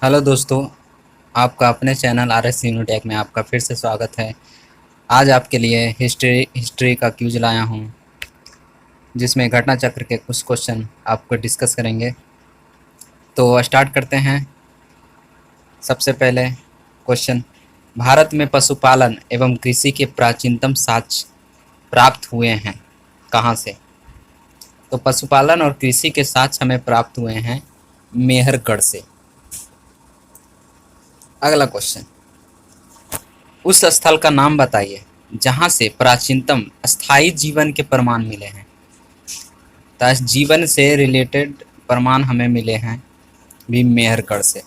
Hello दोस्तों, आपका अपने चैनल आर एस यूनिटेक में आपका फिर से स्वागत है। आज आपके लिए हिस्ट्री का क्यूज लाया हूँ, जिसमें घटना चक्र के कुछ क्वेश्चन आपको डिस्कस करेंगे। तो स्टार्ट करते हैं। सबसे पहले क्वेश्चन, भारत में पशुपालन एवं कृषि के प्राचीनतम साक्ष्य प्राप्त हुए हैं कहाँ से? तो पशुपालन और कृषि के साक्ष्य हमें प्राप्त हुए हैं मेहरगढ़ से। अगला क्वेश्चन, उस स्थल का नाम बताइए जहां से प्राचीनतम स्थायी जीवन के प्रमाण मिले हैं। तो जीवन से रिलेटेड प्रमाण हमें मिले हैं भी मेहरगढ़ से।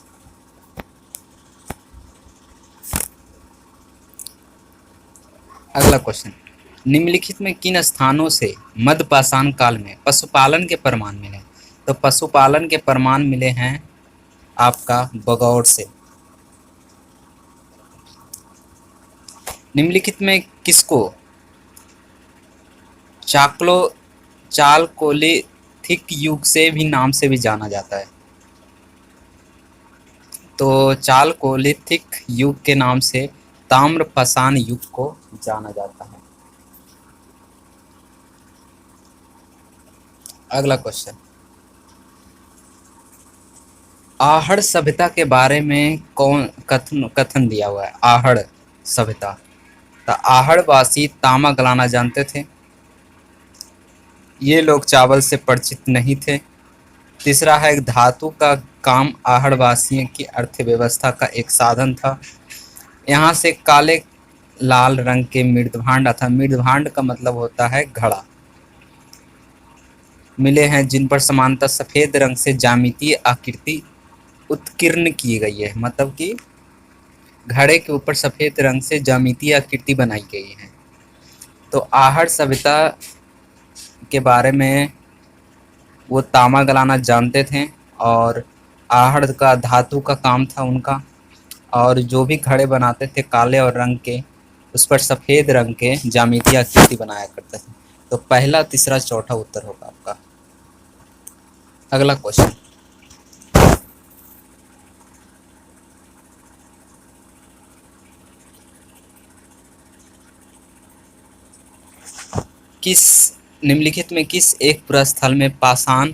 अगला क्वेश्चन, निम्नलिखित में किन स्थानों से मध्यपाषाण काल में पशुपालन के प्रमाण मिले? तो पशुपालन के प्रमाण मिले हैं आपका बगौर से। निम्नलिखित में किसको चाकलो चालकोलिथिक युग से भी नाम से भी जाना जाता है? तो चालकोलिथिक युग के नाम से ताम्रपाषाण युग को जाना जाता है। अगला क्वेश्चन, आहड़ सभ्यता के बारे में कौन कथन दिया हुआ है? आहड़ सभ्यता, तो आहड़वासी तामा गलाना जानते थे। ये लोग चावल से परिचित नहीं थे। तीसरा है, धातु का काम आहड़वासियों की अर्थव्यवस्था का एक साधन था। यहाँ से काले लाल रंग के मृदभांड अथवा मृदभांड का मतलब होता है घड़ा मिले हैं, जिन पर समानतः सफेद रंग से ज्यामितीय आकृति उत्कीर्ण की गई है। मतलब कि घड़े के ऊपर सफेद रंग से ज्यामितीय आकृति बनाई गई है। तो आहड़ सभ्यता के बारे में वो तामा गलाना जानते थे, और आहड़ का धातु का काम था उनका, और जो भी घड़े बनाते थे काले और रंग के, उस पर सफ़ेद रंग के ज्यामितीय आकृति बनाया करते थे। तो पहला, तीसरा, चौथा उत्तर होगा आपका। अगला क्वेश्चन, किस निम्नलिखित में किस एक पुरास्थल में पाषाण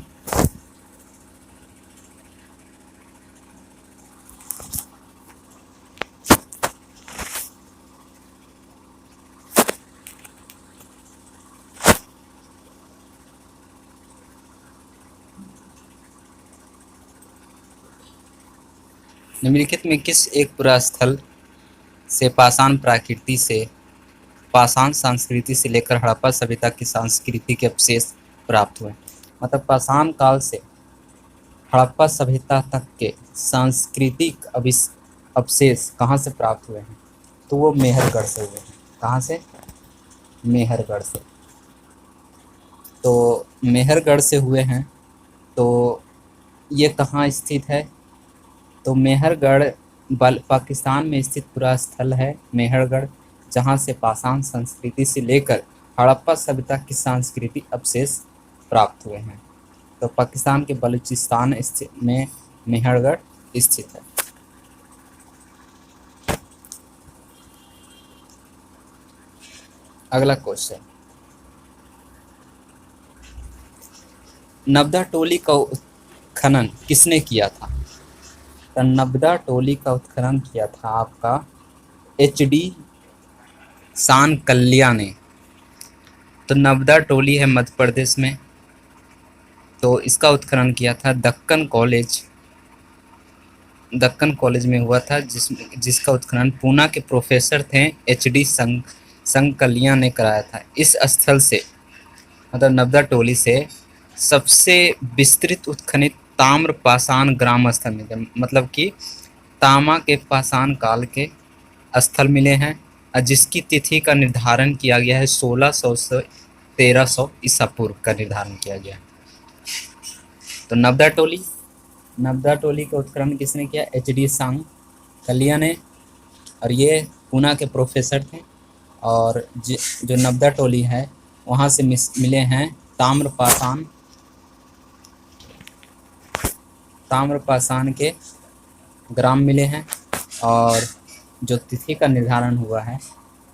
निम्नलिखित में किस एक पुरास्थल से पाषाण संस्कृति से लेकर हड़प्पा सभ्यता की संस्कृति के अवशेष प्राप्त हुए? मतलब पाषाण काल से हड़प्पा सभ्यता तक के सांस्कृतिक अवशेष कहाँ से प्राप्त हुए हैं? तो वो मेहरगढ़ से हुए हैं। कहाँ से? मेहरगढ़ से। तो मेहरगढ़ से हुए हैं। तो ये कहाँ स्थित है? तो मेहरगढ़ पाकिस्तान में स्थित पूरा स्थल है मेहरगढ़, जहाँ से पाषाण संस्कृति से लेकर हड़प्पा सभ्यता की सांस्कृतिक अवशेष प्राप्त हुए हैं। तो पाकिस्तान के बलूचिस्तान में मेहरगढ़ स्थित है। अगला क्वेश्चन, नब्दा टोली का उत्खनन किसने किया था? तो नब्दा टोली का उत्खनन किया था आपका HD सांकल्या ने। तो नब्दा टोली है मध्य प्रदेश में, तो इसका उत्खनन किया था दक्कन कॉलेज में हुआ था, जिसका उत्खनन पूना के प्रोफेसर थे HD संकलिया ने कराया था। इस स्थल से मतलब नब्दा टोली से सबसे विस्तृत उत्खनित ताम्र पाषाण ग्राम स्थल मिले, मतलब कि तामा के पाषाण काल के स्थल मिले हैं, जिसकी तिथि का निर्धारण किया गया है 1600 से 1300 ईसा पूर्व का निर्धारण किया गया है। तो नब्दा टोली का उत्खनन किसने किया? HD सांकलिया ने, और ये पूना के प्रोफेसर थे। और जो नब्दा टोली है वहाँ से मिले हैं ताम्रपाषाण के ग्राम मिले हैं और जो तिथि का निर्धारण हुआ है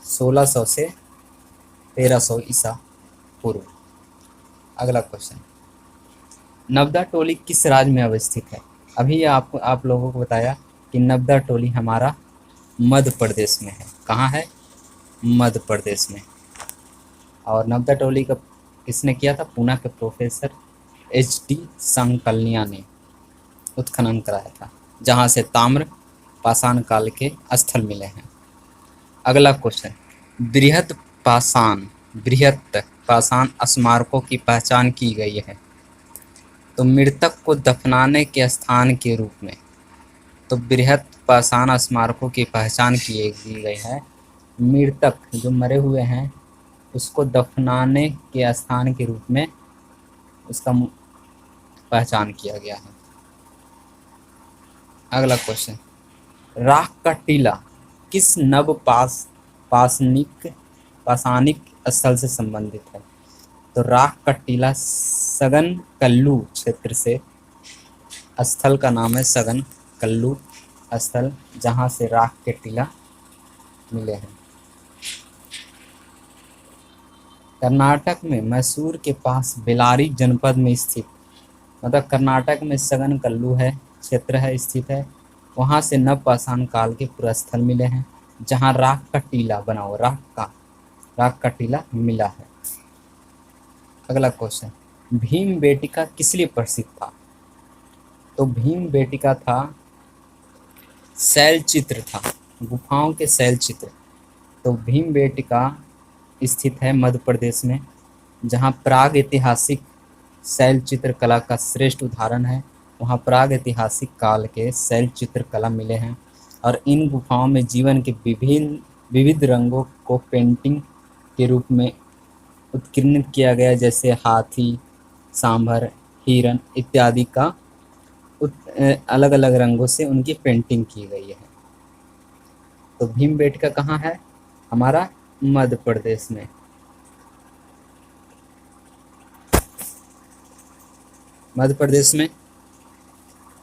1600 से 1300 ईसा पूर्व। अगला क्वेश्चन, नवदा टोली किस राज्य में अवस्थित है? अभी आप लोगों को बताया कि नवदा टोली हमारा मध्य प्रदेश में है। कहाँ है? मध्य प्रदेश में। और नवदा टोली का किसने किया था? पूना के प्रोफेसर HD संकलनिया ने उत्खनन कराया था, जहाँ से ताम्र पाषाण काल के स्थल मिले हैं। अगला क्वेश्चन, बृहत बृहत पाषाण स्मारकों की पहचान की गई है। तो मृतक को दफनाने के स्थान के रूप में, तो बृहत पाषाण स्मारकों की पहचान की गई है। मृतक जो मरे हुए हैं उसको दफनाने के स्थान के रूप में उसका पहचान किया गया है। अगला क्वेश्चन, राख का टीला किस नव पाषाणिक स्थल से संबंधित है? तो राख का टीला सगन कल्लू क्षेत्र से, स्थल का नाम है सगन कल्लू स्थल, जहाँ से राख के टीला मिले हैं। कर्नाटक में मैसूर के पास बेलारी जनपद में स्थित, मतलब कर्नाटक में सगन कल्लू है क्षेत्र है स्थित है, वहाँ से नवपाषाण काल के पुरास्थल मिले हैं, जहाँ राख का टीला बना हुआ राख का टीला मिला है। अगला क्वेश्चन, भीम बेटिका किस लिए प्रसिद्ध था? तो भीम बेटिका था शैल चित्र था, गुफाओं के शैल चित्र। तो भीम बेटिका स्थित है मध्य प्रदेश में, जहाँ प्राग ऐतिहासिक शैल चित्र कला का श्रेष्ठ उदाहरण है। वहाँ प्राग ऐतिहासिक काल के शैल चित्र कला मिले हैं और इन गुफाओं में जीवन के विविध रंगों को पेंटिंग के रूप में उत्कीर्णित किया गया, जैसे हाथी, सांभर, हिरन इत्यादि का अलग अलग रंगों से उनकी पेंटिंग की गई है। तो भीमबेटका कहाँ है? हमारा मध्य प्रदेश में।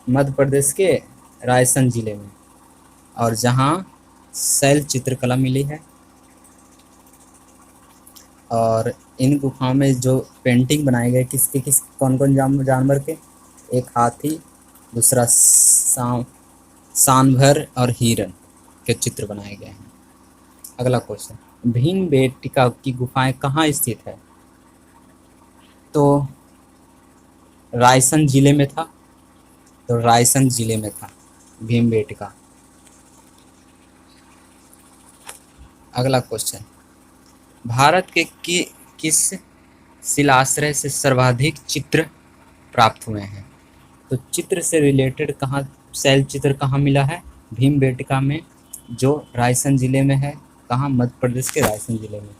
मध्य प्रदेश के रायसेन जिले में, और जहाँ शैल चित्रकला मिली है और इन गुफाओं में जो पेंटिंग बनाए गए कौन कौन जानवर के? एक हाथी, दूसरा सांभर और हिरन के चित्र बनाए गए हैं। अगला क्वेश्चन, भीमबेटका की गुफाएं कहाँ स्थित है? तो रायसेन जिले में था, भीमबेटका। अगला क्वेश्चन, भारत के किस शिलाश्रय से सर्वाधिक चित्र प्राप्त हुए हैं? तो चित्र से रिलेटेड शैल चित्र कहाँ मिला है? भीमबेटका में, जो रायसेन जिले में है। कहाँ? मध्य प्रदेश के रायसेन जिले में।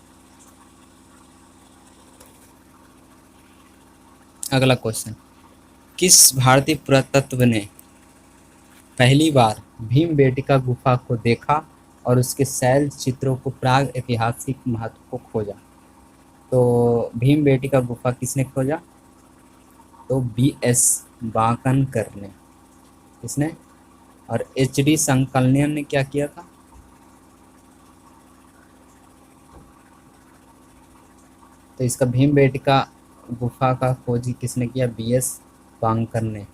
अगला क्वेश्चन, किस भारतीय पुरातत्व ने पहली बार भीमबेटका गुफा को देखा और उसके शैल चित्रों को प्राग ऐतिहासिक महत्व को खोजा? तो भीमबेटका गुफा किसने खोजा? तो BS बांकनकर ने। किसने? और HD संकलनियन ने क्या किया था? तो इसका भीमबेटका गुफा का खोज किसने किया? BS बांकनकर ने।